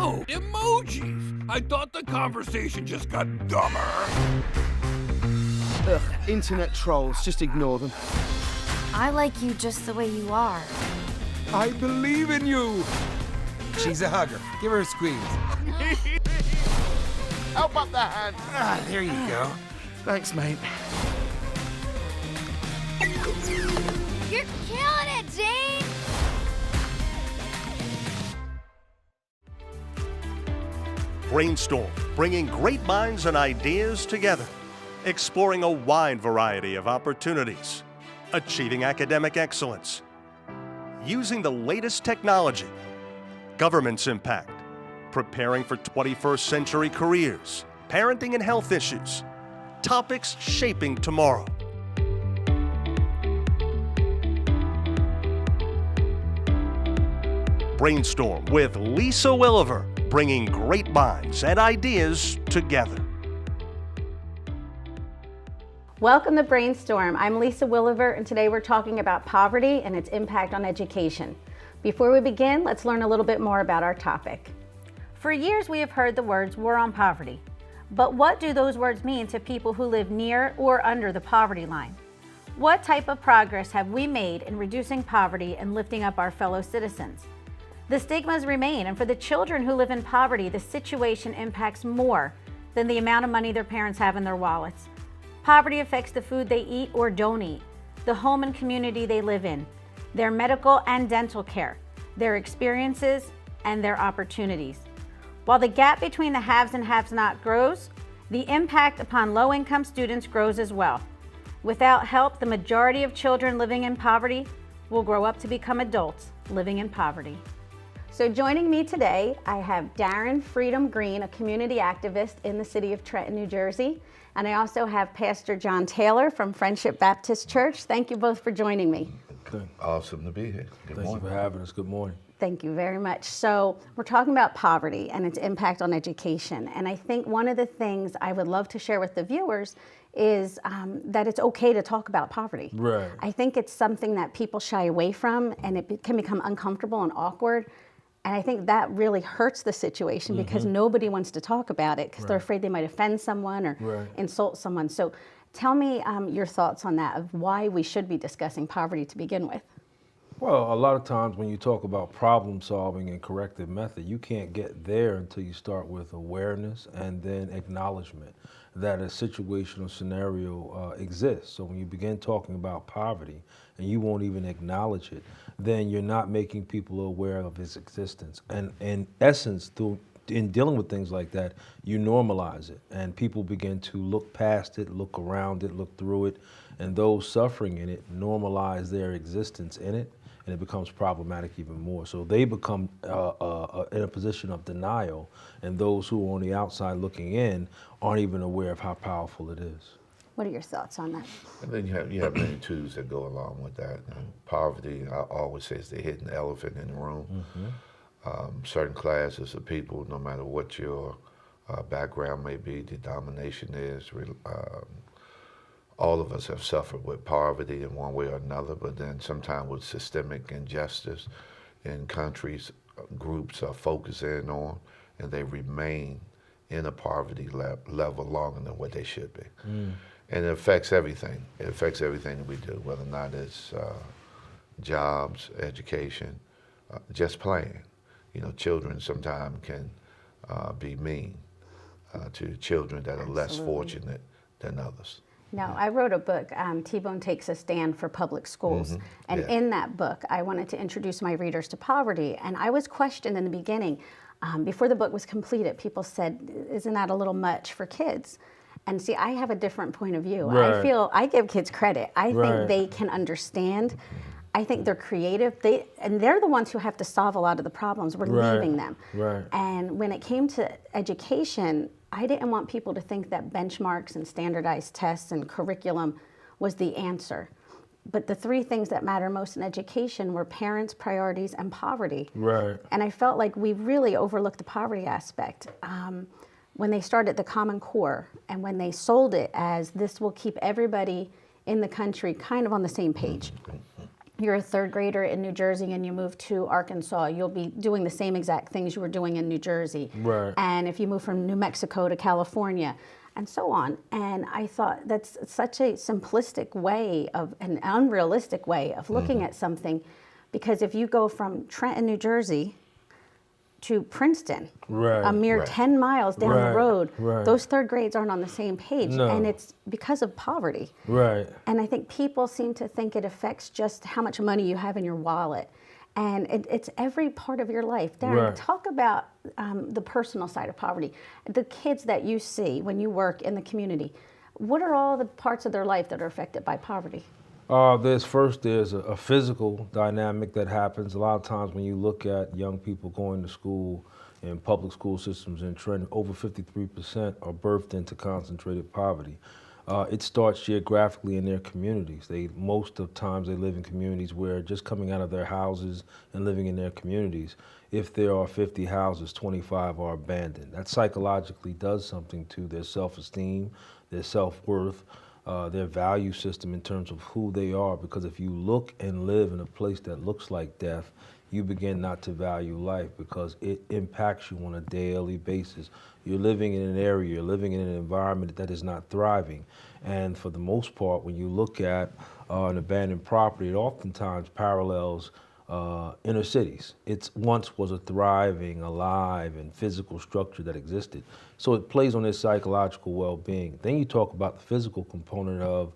Oh, emojis. I thought the conversation just got dumber. Ugh, internet trolls, just ignore them. I like you just the way you are. I believe in you. She's a hugger. Give her a squeeze. Help up the hand. Ah, there you go. Thanks, mate. You're killing it, Jane! Brainstorm, bringing great minds and ideas together, exploring a wide variety of opportunities, achieving academic excellence, using the latest technology, government's impact, preparing for 21st century careers, parenting and health issues, topics shaping tomorrow. Brainstorm with Lisa Willever, bringing great minds and ideas together. Welcome to Brainstorm. I'm Lisa Willever, and today we're talking about poverty and its impact on education. Before we begin, let's learn a little bit more about our topic. For years, we have heard the words war on poverty. But what do those words mean to people who live near or under the poverty line? What type of progress have we made in reducing poverty and lifting up our fellow citizens? The stigmas remain, and for the children who live in poverty, the situation impacts more than the amount of money their parents have in their wallets. Poverty affects the food they eat or don't eat, the home and community they live in, their medical and dental care, their experiences, and their opportunities. While the gap between the haves and have-not grows, the impact upon low-income students grows as well. Without help, the majority of children living in poverty will grow up to become adults living in poverty. So joining me today, I have Darren Freedom Green, a community activist in the city of Trenton, New Jersey. And I also have Pastor John Taylor from Friendship Baptist Church. Thank you both for joining me. Good. Awesome to be here. Good Thank morning. you for having us. Good morning. Thank you very much. So we're talking about poverty and its impact on education. And I think one of the things I would love to share with the viewers is that it's okay to talk about poverty. Right. I think it's something that people shy away from, and it can become uncomfortable and awkward. And I think that really hurts the situation because nobody wants to talk about it because they're afraid they might offend someone or insult someone. So tell me your thoughts on that, of why we should be discussing poverty to begin with. Well, a lot of times when you talk about problem solving and corrective method, you can't get there until you start with awareness and then acknowledgement that a situational scenario exists. So when you begin talking about poverty and you won't even acknowledge it, then you're not making people aware of its existence. And in essence, in dealing with things like that, you normalize it and people begin to look past it, look around it, look through it, and those suffering in it normalize their existence in it, and it becomes problematic even more. So they become in a position of denial, and those who are on the outside looking in aren't even aware of how powerful it is. What are your thoughts on that? And then you have many tools that go along with that. And poverty, I always say, is the hidden elephant in the room. Certain classes of people, no matter what your background may be, the domination is, all of us have suffered with poverty in one way or another, but then sometimes with systemic injustice in countries, groups are focusing on, and they remain in a poverty level longer than what they should be. And it affects everything. It affects everything that we do, whether or not it's jobs, education, just playing. You know, children sometimes can be mean to children that are less fortunate than others. Now, I wrote a book, T-Bone Takes a Stand for Public Schools. And in that book, I wanted to introduce my readers to poverty. And I was questioned in the beginning. Before the book was completed, people said, isn't that a little much for kids? And see, I have a different point of view. I feel I give kids credit. I think they can understand. I think they're creative. They're the ones who have to solve a lot of the problems. We're leaving them. And when it came to education, I didn't want people to think that benchmarks and standardized tests and curriculum was the answer. But the three things that matter most in education were parents, priorities, and poverty. And I felt like we really overlooked the poverty aspect. When they started the Common Core and when they sold it as this will keep everybody in the country kind of on the same page. you're a third grader in New Jersey and you move to Arkansas, you'll be doing the same exact things you were doing in New Jersey. Right. And if you move from New Mexico to California, and so on. And I thought that's such a simplistic way of, an unrealistic way of looking at something, because if you go from Trenton, New Jersey to Princeton, Right. a mere Right. 10 miles down Right. the road, Right. those third grades aren't on the same page. No. And it's because of poverty. Right. And I think people seem to think it affects just how much money you have in your wallet. And it's every part of your life. Darren, Right. talk about the personal side of poverty. The kids that you see when you work in the community, what are all the parts of their life that are affected by poverty? There's a physical dynamic that happens. A lot of times when you look at young people going to school in public school systems in Trenton, over 53% are birthed into concentrated poverty. It starts geographically in their communities. Most of the times they live in communities where just coming out of their houses and living in their communities, if there are 50 houses, 25 are abandoned. That psychologically does something to their self-esteem, their self-worth, their value system in terms of who they are, because if you look and live in a place that looks like death, you begin not to value life because it impacts you on a daily basis. You're living in an area, you're living in an environment that is not thriving. And for the most part, when you look at an abandoned property, it oftentimes parallels inner cities. It once was a thriving, alive, and physical structure that existed. So it plays on their psychological well-being. Then you talk about the physical component of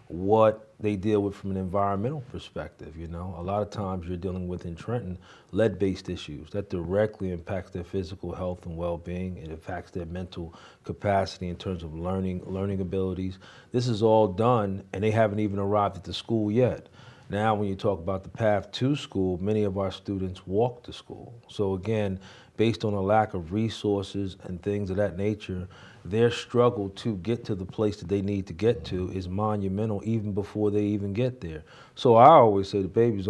what they deal with from an environmental perspective. You know, a lot of times you're dealing with in Trenton lead-based issues that directly impacts their physical health and well-being. It impacts their mental capacity in terms of learning abilities. This is all done, and they haven't even arrived at the school yet. Now, when you talk about the path to school, many of our students walk to school. So again, based on a lack of resources and things of that nature, their struggle to get to the place that they need to get to is monumental even before they even get there. So I always say the babies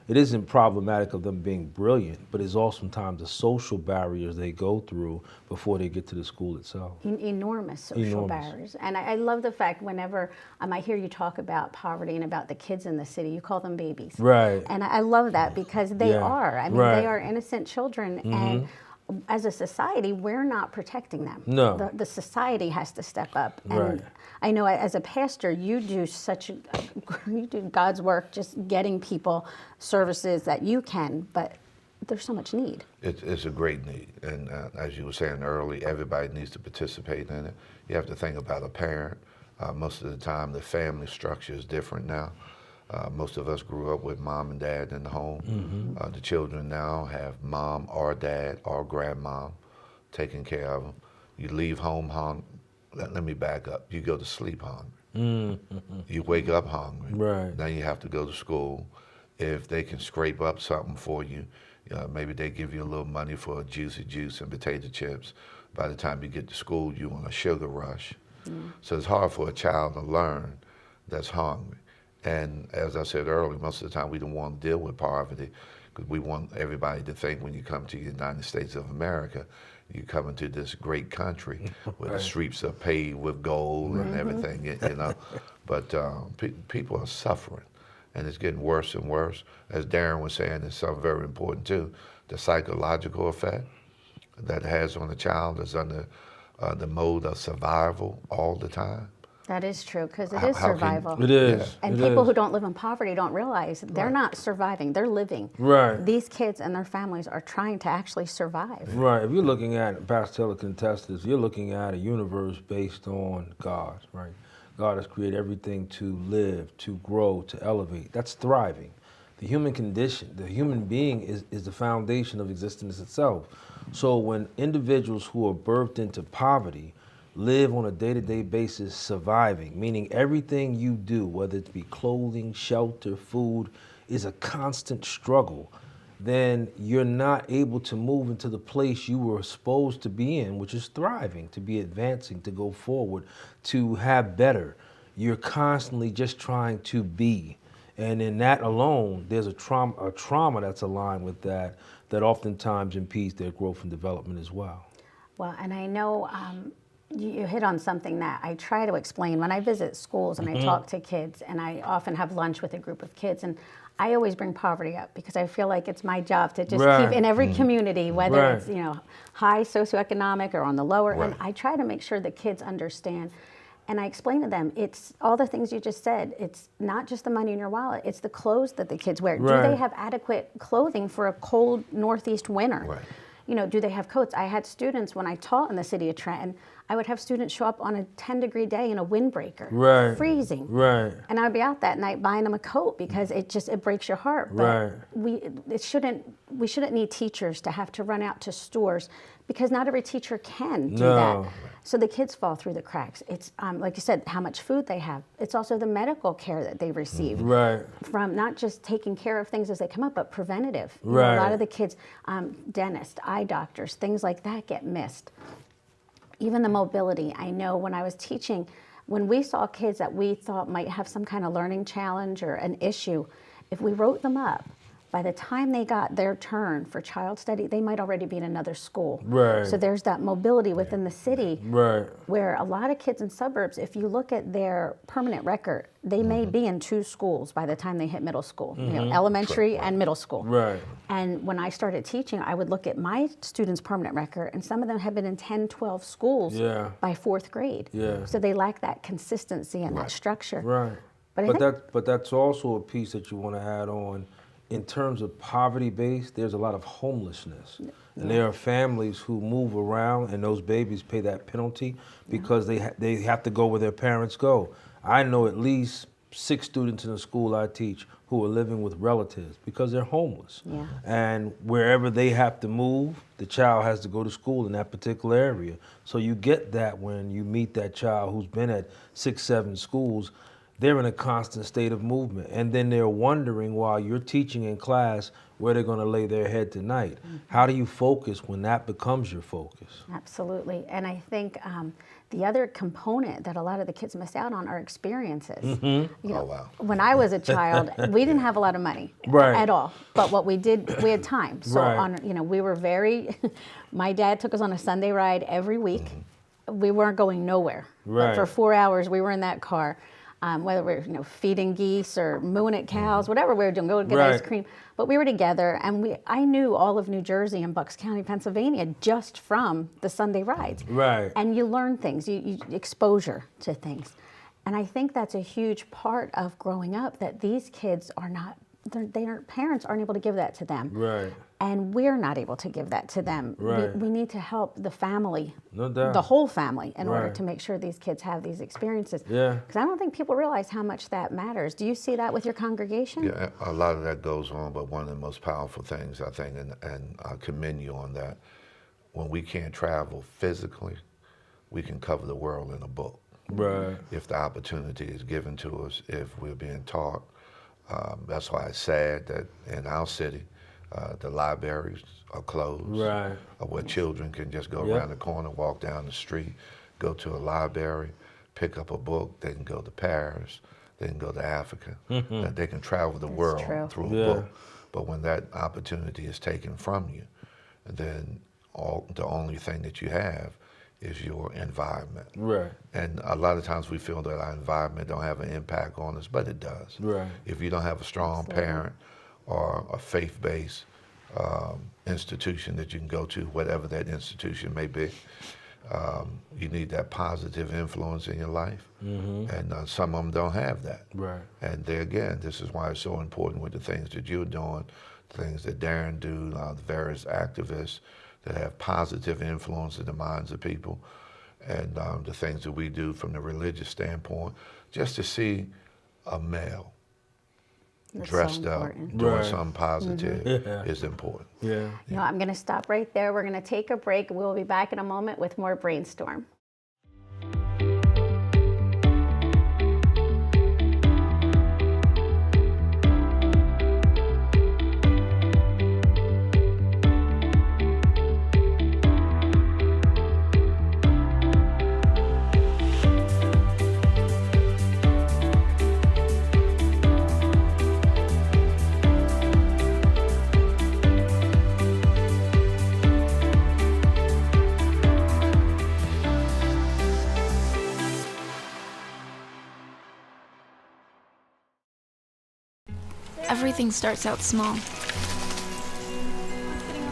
it isn't problematic of them being brilliant, but it's also sometimes the social barriers they go through before they get to the school itself. Enormous social barriers. And I love the fact whenever I hear you talk about poverty and about the kids in the city, you call them babies. Right. And I love that because they are. I mean, Right. they are innocent children. And as a society, we're not protecting them. No. The society has to step up. And Right. I know as a pastor, you do you do God's work, just getting people services that you can, but there's so much need. It's a great need, and as you were saying earlier, everybody needs to participate in it. You have to think about a parent. Most of the time, the family structure is different now. Most of us grew up with mom and dad in the home. The children now have mom or dad or grandmom taking care of them. You leave home hungry. Let me back up. You go to sleep hungry. You wake up hungry. Right. Then you have to go to school. If they can scrape up something for you, maybe they give you a little money for a juicy juice and potato chips. By the time you get to school, you're on a sugar rush. So it's hard for a child to learn that's hungry. And as I said earlier, most of the time we don't want to deal with poverty because we want everybody to think when you come to the United States of America, you come into this great country where the streets are paved with gold and everything, you know. But people are suffering, and it's getting worse and worse. As Darren was saying, it's something very important too, the psychological effect that it has on the child is under the mode of survival all the time. That is true, because it How- is how can- survival. It is. And It people is. who don't live in poverty don't realize they're not surviving, they're living. Right. These kids and their families are trying to actually survive. Right. If you're looking at, Pastor Taylor can attest to this, you're looking at a universe based on God, right? God has created everything to live, to grow, to elevate. That's thriving. The human condition, the human being is the foundation of existence itself. So when individuals who are birthed into poverty live on a day-to-day basis surviving, meaning everything you do, whether it be clothing, shelter, food, is a constant struggle, then you're not able to move into the place you were supposed to be in, which is thriving, to be advancing, to go forward, to have better. You're constantly just trying to be. And in that alone, there's a trauma that's aligned with that oftentimes impedes their growth and development as well. Well, and I know you hit on something that I try to explain when I visit schools and I talk to kids, and I often have lunch with a group of kids, and I always bring poverty up because I feel like it's my job to just Right. keep in every community, whether Right. it's, high socioeconomic or on the lower end. Right. I try to make sure the kids understand. And I explain to them, it's all the things you just said. It's not just the money in your wallet, it's the clothes that the kids wear. Do Right. they have adequate clothing for a cold Northeast winter? Right. Do they have coats? I had students when I taught in the city of Trenton, I would have students show up on a 10-degree day in a windbreaker, Right. freezing. Right. And I'd be out that night buying them a coat because it breaks your heart. But Right. we shouldn't need teachers to have to run out to stores because not every teacher can do No. that. So the kids fall through the cracks. It's like you said, how much food they have. It's also the medical care that they receive. Right. From not just taking care of things as they come up, but preventative. Right. A lot of the kids, dentists, eye doctors, things like that get missed. Even the mobility. I know when I was teaching, when we saw kids that we thought might have some kind of learning challenge or an issue, if we wrote them up, by the time they got their turn for child study, they might already be in another school. Right. So there's that mobility within the city Right. where a lot of kids in suburbs, if you look at their permanent record, they may be in 2 schools by the time they hit middle school, elementary and middle school. Right. And when I started teaching, I would look at my students' permanent record, and some of them have been in 10, 12 schools Yeah. by 4th grade. Yeah. So they lack that consistency and that structure. Right. But I But think- that's also a piece that you want to add on. In terms of poverty base, there's a lot of homelessness. And there are families who move around and those babies pay that penalty because they have to go where their parents go. I know at least 6 students in the school I teach who are living with relatives because they're homeless. Yeah. And wherever they have to move, the child has to go to school in that particular area. So you get that when you meet that child who's been at 6, 7 schools. They're in a constant state of movement. And then they're wondering while you're teaching in class where they're going to lay their head tonight. How do you focus when that becomes your focus? Absolutely. And I think the other component that a lot of the kids miss out on are experiences. You know, Oh, wow. When I was a child, we didn't have a lot of money Right. at all. But what we did, we had time. So Right. we were my dad took us on a Sunday ride every week. We weren't going nowhere. But Right. for 4 hours, we were in that car. Whether we were feeding geese or mooing at cows, whatever we were doing, go get ice Right. cream. But we were together, and I knew all of New Jersey and Bucks County, Pennsylvania, just from the Sunday rides. Right. And you learn things, you exposure to things. And I think that's a huge part of growing up, that these kids are not, parents aren't able to give that to them. Right. And we're not able to give that to them. Right. We need to help the family, No doubt. the whole family, in order Right. to make sure these kids have these experiences. Yeah. Because I don't think people realize how much that matters. Do you see that with your congregation? Yeah, a lot of that goes on, but one of the most powerful things, I think, and I commend you on that, when we can't travel physically, we can cover the world in a book. Right. If the opportunity is given to us, if we're being taught. That's why it's sad that in our city, the libraries are closed. Right. Where children can just go Yep. around the corner, walk down the street, go to a library, pick up a book. They can go to Paris. They can go to Africa. They can travel the world true. through Yeah. a book. But when that opportunity is taken from you, then the only thing that you have is your environment. Right. And a lot of times we feel that our environment don't have an impact on us, but it does. Right. If you don't have a strong parent or a faith-based institution that you can go to, whatever that institution may be, you need that positive influence in your life. And some of them don't have that. Right. And there again, this is why it's so important with the things that you're doing, the things that Darren do, the various activists that have positive influence in the minds of people, and the things that we do from the religious standpoint, just to see a male That's dressed so up, important. doing Right. something positive Yeah. is important. Yeah. I'm going to stop right there. We're going to take a break. We'll be back in a moment with more Brainstorm. Everything starts out small.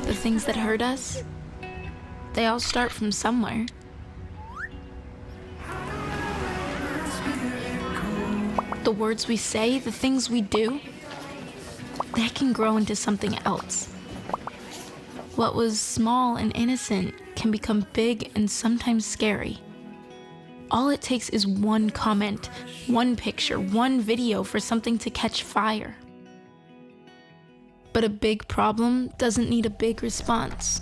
The things that hurt us, they all start from somewhere. The words we say, the things we do, they can grow into something else. What was small and innocent can become big and sometimes scary. All it takes is one comment, one picture, one video for something to catch fire. But a big problem doesn't need a big response.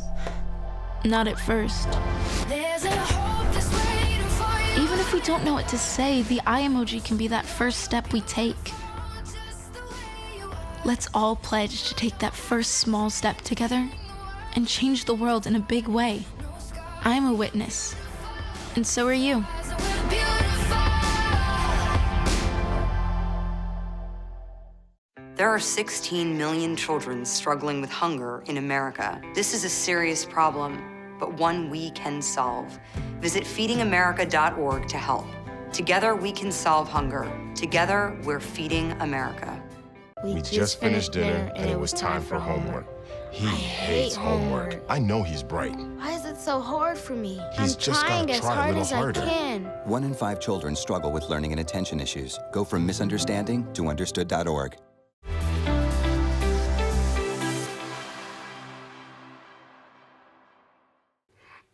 Not at first. Even if we don't know what to say, the eye emoji can be that first step we take. Let's all pledge to take that first small step together and change the world in a big way. I'm a witness, and so are you. There are 16 million children struggling with hunger in America. This is a serious problem, but one we can solve. Visit feedingamerica.org to help. Together we can solve hunger. Together we're feeding America. We just finished dinner and it was time for homework. He hates homework. I know he's bright. Why is it so hard for me? He's just trying gotta as try a hard little as harder. I can. 1 in 5 children struggle with learning and attention issues. Go from misunderstanding to understood.org.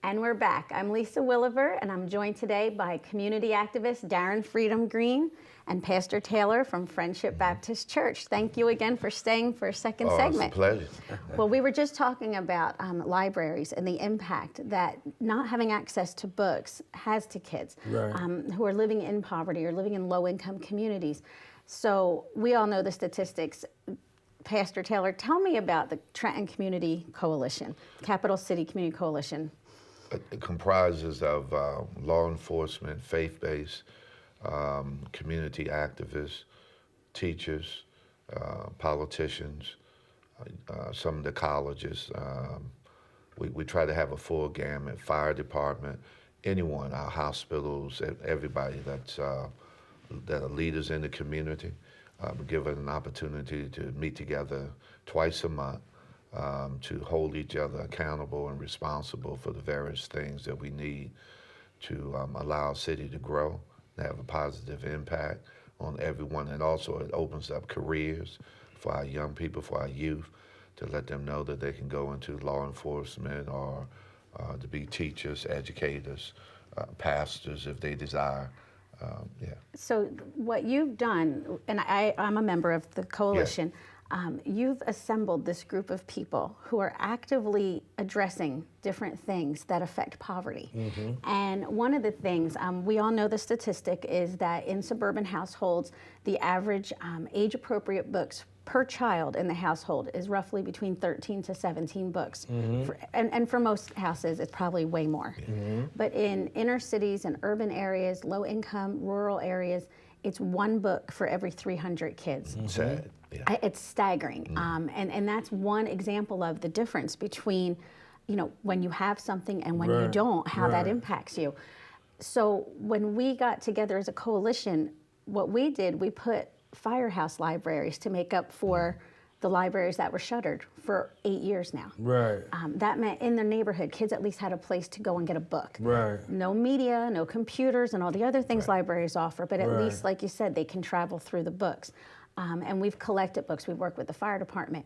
And we're back. I'm Lisa Willever, and I'm joined today by community activist Darren Freedom Green and Pastor Taylor from Friendship Baptist Church. Thank you again for staying for a second segment. It's a pleasure. Well, we were just talking about libraries and the impact that not having access to books has to kids who are living in poverty or living in low-income communities. So we all know the statistics. Pastor Taylor, tell me about the Trenton Community Coalition, Capital City Community Coalition. It comprises of law enforcement, faith-based, community activists, teachers, politicians, some of the colleges. We try to have a full gamut, fire department, anyone, our hospitals, everybody that are leaders in the community. We give it an opportunity to meet together twice a month. To hold each other accountable and responsible for the various things that we need to allow our city to grow, and have a positive impact on everyone. And also it opens up careers for our young people, for our youth, to let them know that they can go into law enforcement or to be teachers, educators, pastors if they desire. So what you've done, and I'm a member of the coalition, you've assembled this group of people who are actively addressing different things that affect poverty. And one of the things, we all know the statistic is that in suburban households, the average age-appropriate books per child in the household is roughly between 13 to 17 books. And for most houses, it's probably way more. But in inner cities and urban areas, low-income, rural areas, it's one book for every 300 kids. Sad. Yeah. It's staggering. And that's one example of the difference between, when you have something and when you don't, how that impacts you. So when we got together as a coalition, what we did, we put firehouse libraries to make up for the libraries that were shuttered for 8 years now. That meant in their neighborhood, kids at least had a place to go and get a book. No media, no computers, and all the other things libraries offer, but at least, like you said, they can travel through the books. And we've collected books. We work with the fire department.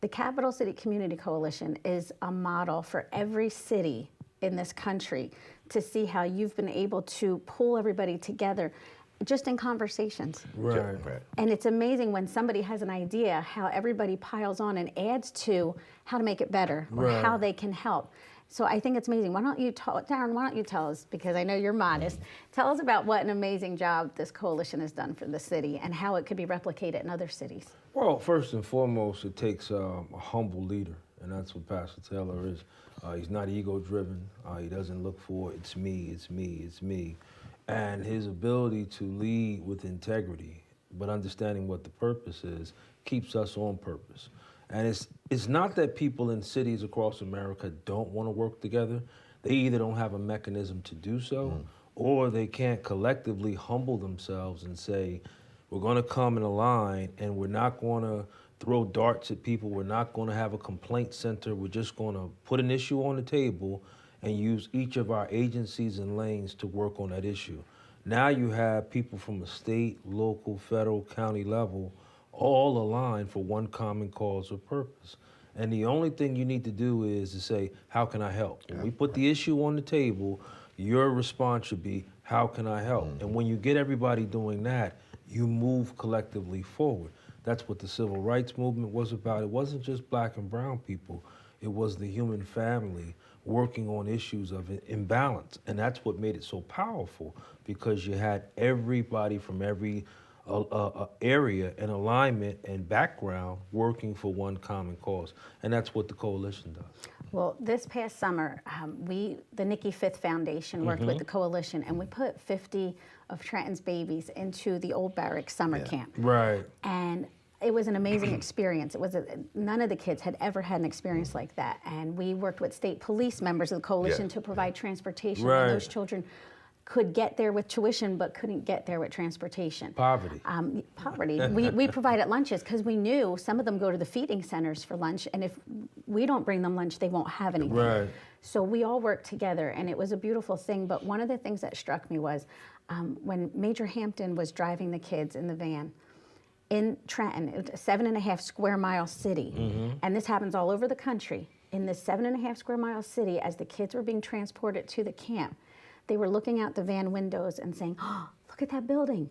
The Capital City Community Coalition is a model for every city in this country to see how you've been able to pull everybody together just in conversations. And it's amazing when somebody has an idea how everybody piles on and adds to how to make it better or how they can help. So I think it's amazing. Darren, why don't you tell us, because I know you're modest, tell us about what an amazing job this coalition has done for the city and how it could be replicated in other cities. Well, first and foremost, it takes a humble leader, and that's what Pastor Taylor is. He's not ego-driven. He doesn't look for, it's me, it's me, it's me. And his ability to lead with integrity, but understanding what the purpose is, keeps us on purpose. And it's not that people in cities across America don't want to work together. They either don't have a mechanism to do so, or they can't collectively humble themselves and say, We're going to come in a line, and we're not going to throw darts at people. We're not going to have a complaint center. We're just going to put an issue on the table and use each of our agencies and lanes to work on that issue. Now you have people from the state, local, federal, county level all aligned for one common cause or purpose. And the only thing you need to do is to say, how can I help? When we put the issue on the table, your response should be, how can I help? And when you get everybody doing that, you move collectively forward. That's what the civil rights movement was about. It wasn't just black and brown people. It was the human family working on issues of imbalance. And that's what made it so powerful, because you had everybody from every area and alignment and background working for one common cause. And that's what the coalition does. Well, this past summer, the Nikki Fifth Foundation worked with the coalition, and we put 50 of Trenton's babies into the old barracks summer camp. Right. And it was an amazing experience. It was none of the kids had ever had an experience like that. And we worked with state police members of the coalition to provide transportation. Right. And those children could get there with tuition, but couldn't get there with transportation. Poverty. Poverty. We provided lunches because we knew some of them go to the feeding centers for lunch, and if we don't bring them lunch, they won't have anything. Right. So we all worked together, and it was a beautiful thing. But one of the things that struck me was when Major Hampton was driving the kids in the van in Trenton, it was a 7.5 square mile city, and this happens all over the country. In this 7.5 square mile city, as the kids were being transported to the camp, they were looking out the van windows and saying, oh, look at that building.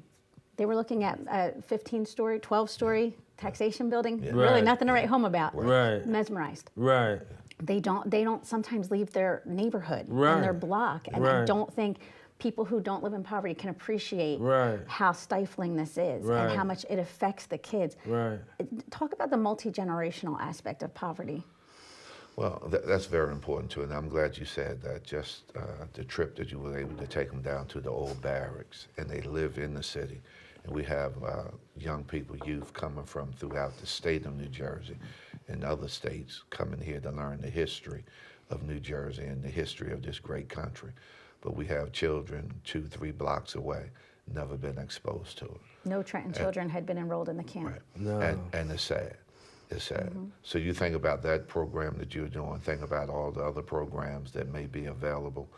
They were looking at a 15-story, 12-story taxation building. Really nothing to write home about. Right. Mesmerized. Right. They don't sometimes leave their neighborhood and their block. And I don't think people who don't live in poverty can appreciate how stifling this is and how much it affects the kids. Right. Talk about the multi-generational aspect of poverty. Well, that's very important too, and I'm glad you said that. Just the trip that you were able to take them down to the old barracks, and they live in the city. And we have young people, youth coming from throughout the state of New Jersey and other states coming here to learn the history of New Jersey and the history of this great country. But we have children 2-3 blocks away, never been exposed to it. No Trenton children had been enrolled in the camp. Right. No. And it's sad. It's sad. So you think about that program that you're doing, think about all the other programs that may be available.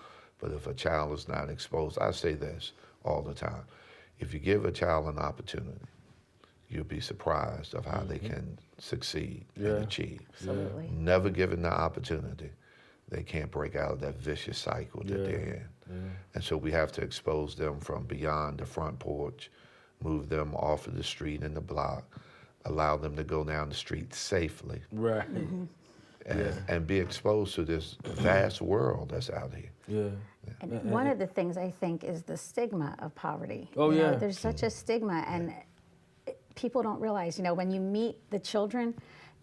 But if a child is not exposed, I say this all the time. If you give a child an opportunity, you'll be surprised of how they can succeed and achieve. Absolutely. Never given the opportunity, they can't break out of that vicious cycle that they're in. And so we have to expose them from beyond the front porch, move them off of the street and the block, allow them to go down the street safely. Right. And be exposed to this vast world that's out here. Yeah. And one of the things I think is the stigma of poverty. Oh, You know, yeah. there's such a stigma, and people don't realize, when you meet the children,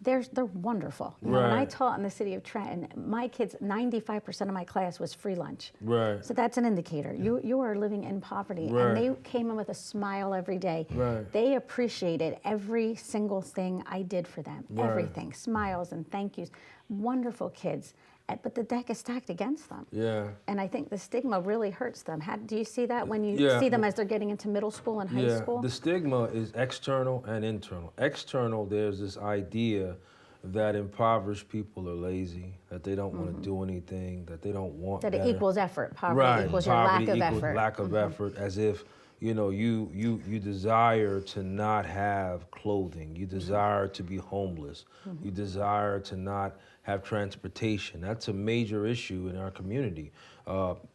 they're wonderful. When I taught in the city of Trenton, my kids, 95% of my class was free lunch. Right. So that's an indicator. You are living in poverty. Right. And they came in with a smile every day. Right. They appreciated every single thing I did for them. Right. Everything. Smiles and thank yous. Wonderful kids. But the deck is stacked against them. Yeah. And I think the stigma really hurts them. Do you see that when you see them as they're getting into middle school and high school? The stigma is external and internal. External, there's this idea that impoverished people are lazy, that they don't want to do anything, that they don't want That better. it equals effort. Poverty equals your lack of effort. Lack of effort, as if you desire to not have clothing, you desire to be homeless, you desire to not have transportation. That's a major issue in our community.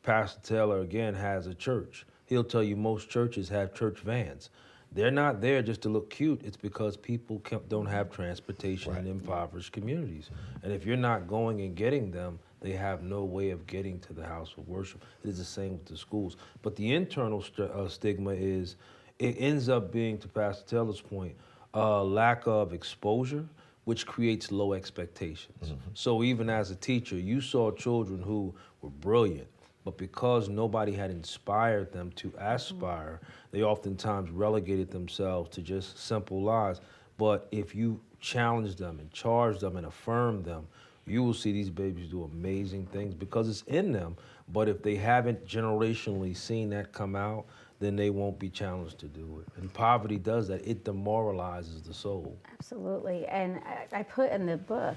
Pastor Taylor, again, has a church. He'll tell you most churches have church vans. They're not there just to look cute. It's because people don't have transportation in impoverished communities. And if you're not going and getting them, they have no way of getting to the house of worship. It is the same with the schools. But the internal stigma is, it ends up being, to Pastor Taylor's point, lack of exposure, which creates low expectations. So even as a teacher, you saw children who were brilliant, but because nobody had inspired them to aspire, they oftentimes relegated themselves to just simple lies. But if you challenge them and charge them and affirm them, you will see these babies do amazing things because it's in them. But if they haven't generationally seen that come out, then they won't be challenged to do it. And poverty does that. It demoralizes the soul. Absolutely. And I put in the book,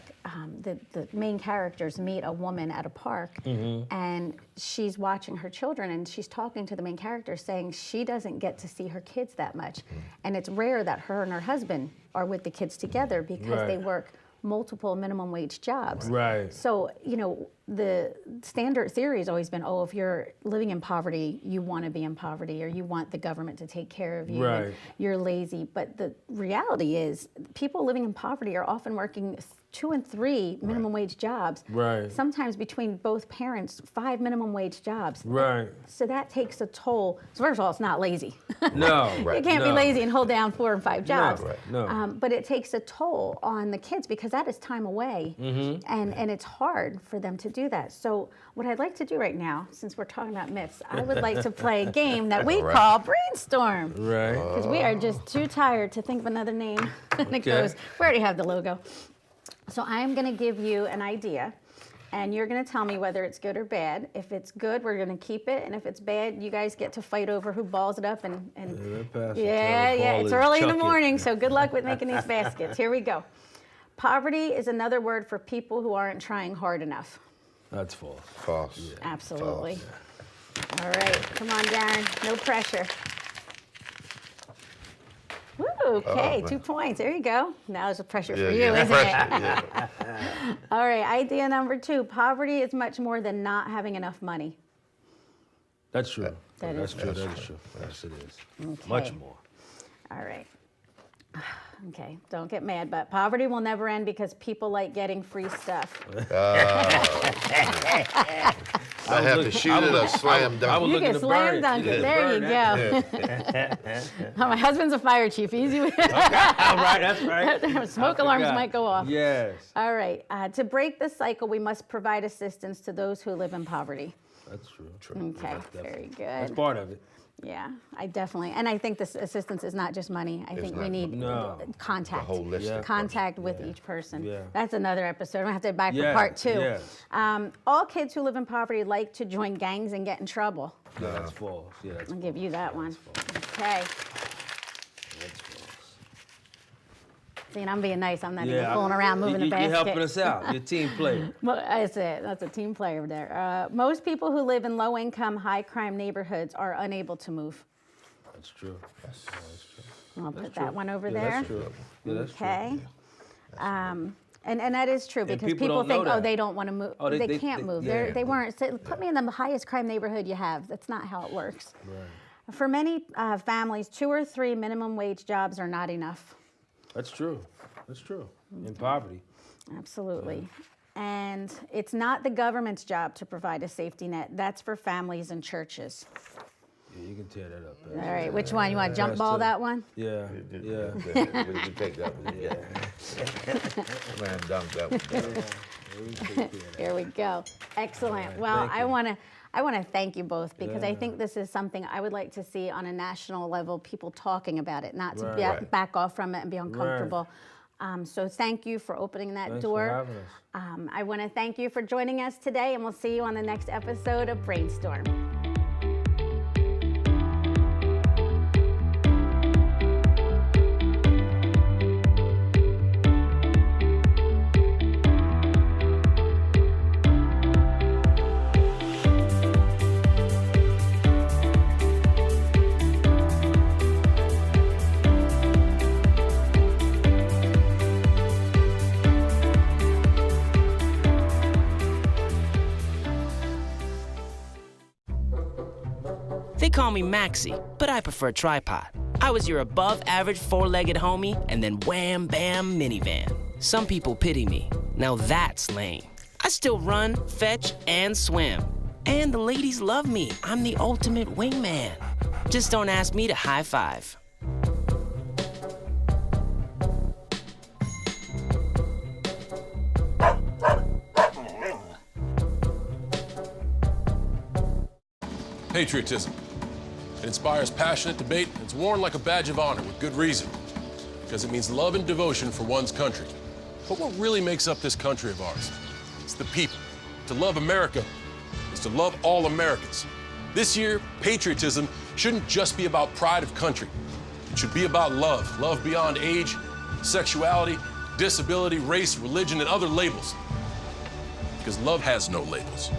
the main characters meet a woman at a park, and she's watching her children, and she's talking to the main character saying she doesn't get to see her kids that much. And it's rare that her and her husband are with the kids together because they work multiple minimum wage jobs. Right. So, you know, the standard theory has always been, oh, if you're living in poverty, you want to be in poverty, or you want the government to take care of you, and you're lazy. But the reality is people living in poverty are often working 2 and 3 minimum wage jobs. Right. Sometimes between both parents, 5 minimum wage jobs. Right. So that takes a toll. So first of all, it's not lazy. No. You can't be lazy and hold down 4 and 5 jobs. No. But it takes a toll on the kids because that is time away, and it's hard for them to do that. So what I'd like to do right now, since we're talking about myths, I would like to play a game that we call Brainstorm. Right. Because we are just too tired to think of another name. And it goes, we already have the logo. So I'm going to give you an idea, and you're going to tell me whether it's good or bad. If it's good, we're going to keep it, and if it's bad, you guys get to fight over who balls it up. And it's early in the morning, so good luck with making these baskets. Here we go. Poverty is another word for people who aren't trying hard enough. That's false. False. Yeah. Absolutely. False. All right, come on, Darren. No pressure. Woo, okay, 2 points. There you go. Now there's a pressure for you, isn't it? All right, idea number 2. Poverty is much more than not having enough money. That's true. That's true. That is true. Yes, it is. Okay. Much more. All right. Okay, don't get mad, but poverty will never end because people like getting free stuff. I have to shoot it or slam dunk. You can slam dunk it. There you go. My husband's a fire chief. Easy with it. All right, that's right. Smoke alarms might go off. Yes. All right. To break the cycle, we must provide assistance to those who live in poverty. That's true. Okay, very good. That's part of it. Yeah, I definitely, and I think this assistance is not just money. I think we need contact, contact with each person. Yeah. That's another episode. I'm gonna have to back for part 2. Yes. All kids who live in poverty like to join gangs and get in trouble. No, that's false. Yeah, that's I'll give you that one. Okay. That's false. See, and I'm being nice. I'm not even fooling around moving the basket. You're helping us out. You're a team player. That's it. That's a team player there. Most people who live in low-income, high-crime neighborhoods are unable to move. That's true. That's true. I'll put that one over there. That's true. Yeah, that's okay. And that is true because people people think, know oh, that. they don't want to move. Oh, they can't move. They weren't. Put me in the highest crime neighborhood you have. That's not how it works. Right. For many families, 2 or 3 minimum wage jobs are not enough. That's true. That's true. In poverty. Absolutely. And it's not the government's job to provide a safety net. That's for families and churches. Yeah, you can tear that up. All right, which one? You want to jump ball that one? Yeah. Yeah. We can take that one. Yeah. Man, dunk that one. Here we go. Excellent. Well, I want to thank you both because I think this is something I would like to see on a national level, people talking about it, not to back off from it and be uncomfortable. So thank you for opening that door. Thanks for having us. I want to thank you for joining us today, and we'll see you on the next episode of Brainstorm. They call me Maxie, but I prefer tripod. I was your above-average four-legged homie, and then wham, bam, minivan. Some people pity me. Now that's lame. I still run, fetch, and swim. And the ladies love me. I'm the ultimate wingman. Just don't ask me to high five. Patriotism. It inspires passionate debate, and it's worn like a badge of honor with good reason, because it means love and devotion for one's country. But what really makes up this country of ours? It's the people. To love America is to love all Americans. This year, patriotism shouldn't just be about pride of country. It should be about love, love beyond age, sexuality, disability, race, religion, and other labels. Because love has no labels.